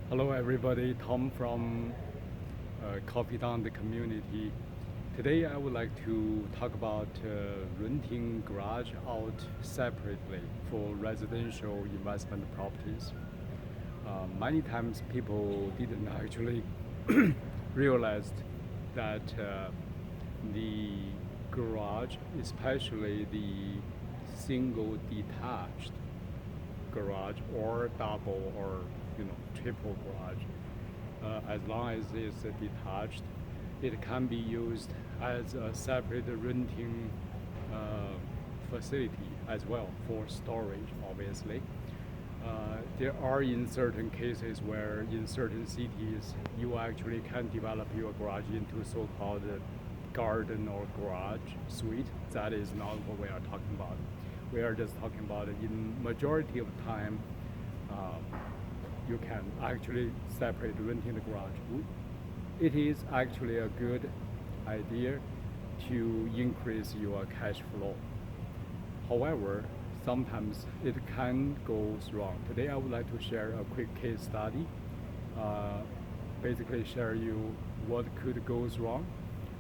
Hello everybody, Tom from Coffee Down the community. Today I would like to talk about renting garage out separately for residential investment properties. Many times people didn't actually realize that the garage, especially the single detached garage or double or triple garage, as long as it's detached, it can be used as a separate renting facility as well for storage, obviously. There are in certain cases where in certain cities you actually can develop your garage into so-called garden or garage suite. That is not what we are talking about. We are just talking about in majority of time you can actually separate renting the garage. It is actually a good idea to increase your cash flow. However, sometimes it can go wrong. Today I would like to share a quick case study, basically share you what could go wrong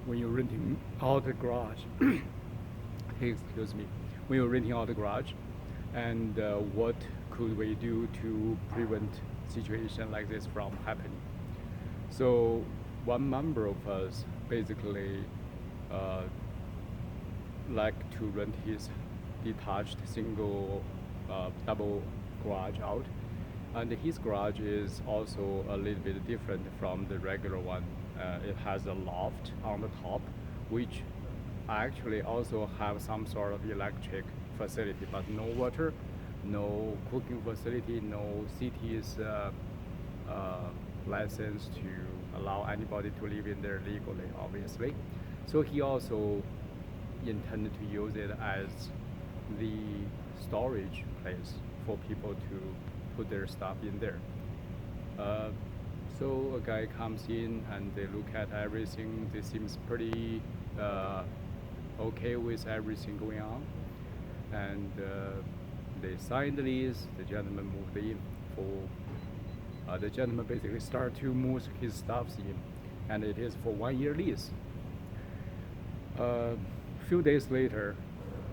when you're renting out the garage. Excuse me. When you're renting out the garage, and what could we do to prevent situation like this from happening. So one member of us basically like to rent his detached single double garage out, and his garage is also a little bit different from the regular one. It has a loft on the top, which actually also have some sort of electric facility, but no water, no cooking facility, no city's license to allow anybody to live in there legally, obviously. So he also intended to use it as the storage place for people to put their stuff in there. So a guy comes in and they look at everything. They seems pretty okay with everything going on, and they signed the lease. The gentleman moved in. For the gentleman basically started to move his stuff in, and it is for 1 year lease. A few days later,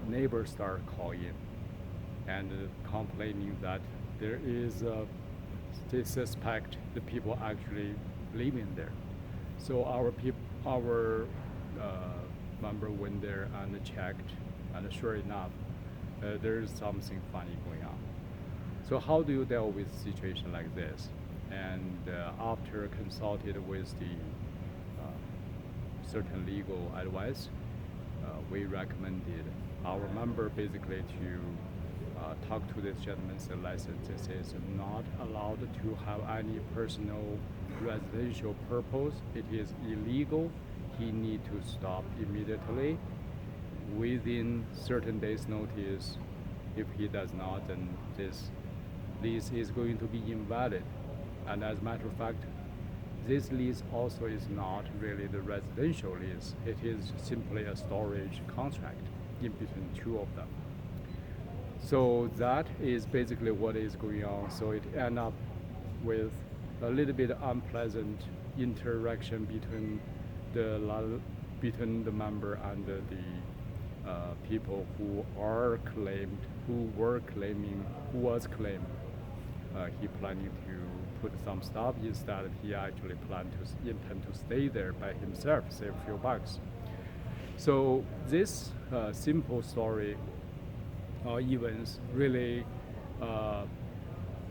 neighbors start calling and complaining that there is they suspect the people actually living there. So our member went there and checked, and sure enough, there is something funny going on. So how do you deal with a situation like this? And after consulted with the certain legal advice, we recommended our member basically to talk to this gentleman's license. This is not allowed to have any personal residential purpose. It is illegal. He need to stop immediately within certain days notice. If he does not, then this lease is going to be invalid. And as a matter of fact, this lease also is not really the residential lease. It is simply a storage contract in between two of them. So that is basically what is going on. So it ends up with a little bit unpleasant interaction between the member and the people who was claimed he planning to put some stuff. Instead, he actually intend to stay there by himself, save a few bucks. So this simple story or events really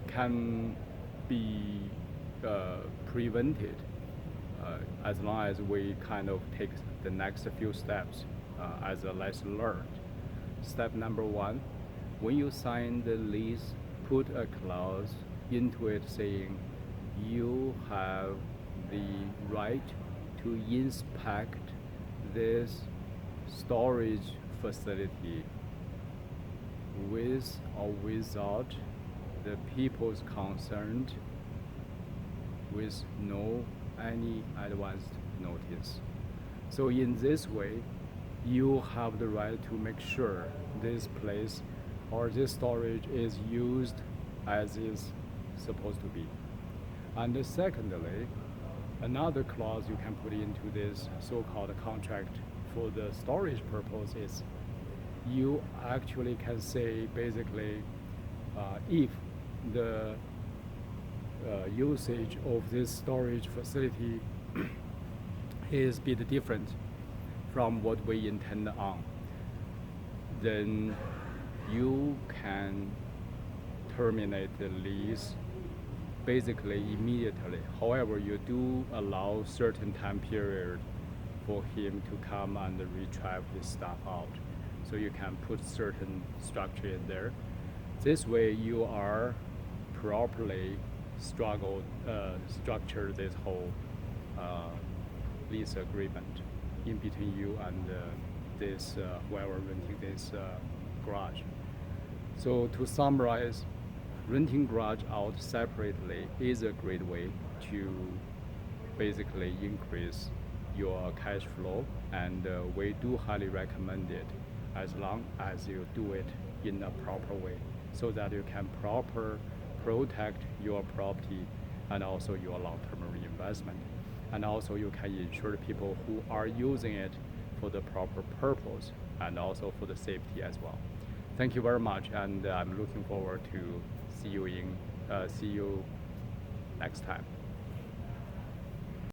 can be prevented as long as we kind of take the next few steps as a lesson learned. Step number one, when you sign the lease, put a clause into it saying you have the right to inspect this storage facility with or without the people's consent, with no any advanced notice. So in this way, you have the right to make sure this place or this storage is used as is supposed to be. And secondly, another clause you can put into this so-called contract for the storage purpose is you actually can say basically if the usage of this storage facility is a bit different from what we intend on, then you can terminate the lease basically immediately. However, you do allow certain time period for him to come and retrieve his stuff out. So you can put certain structure in there. This way you are properly structure this whole lease agreement in between you and this whoever renting this garage. So to summarize, renting garage out separately is a great way to basically increase your cash flow, and we do highly recommend it as long as you do it in a proper way so that you can proper protect your property and also your long-term reinvestment, and also you can ensure people who are using it for the proper purpose and also for the safety as well. Thank you very much, and I'm looking forward to see you next time.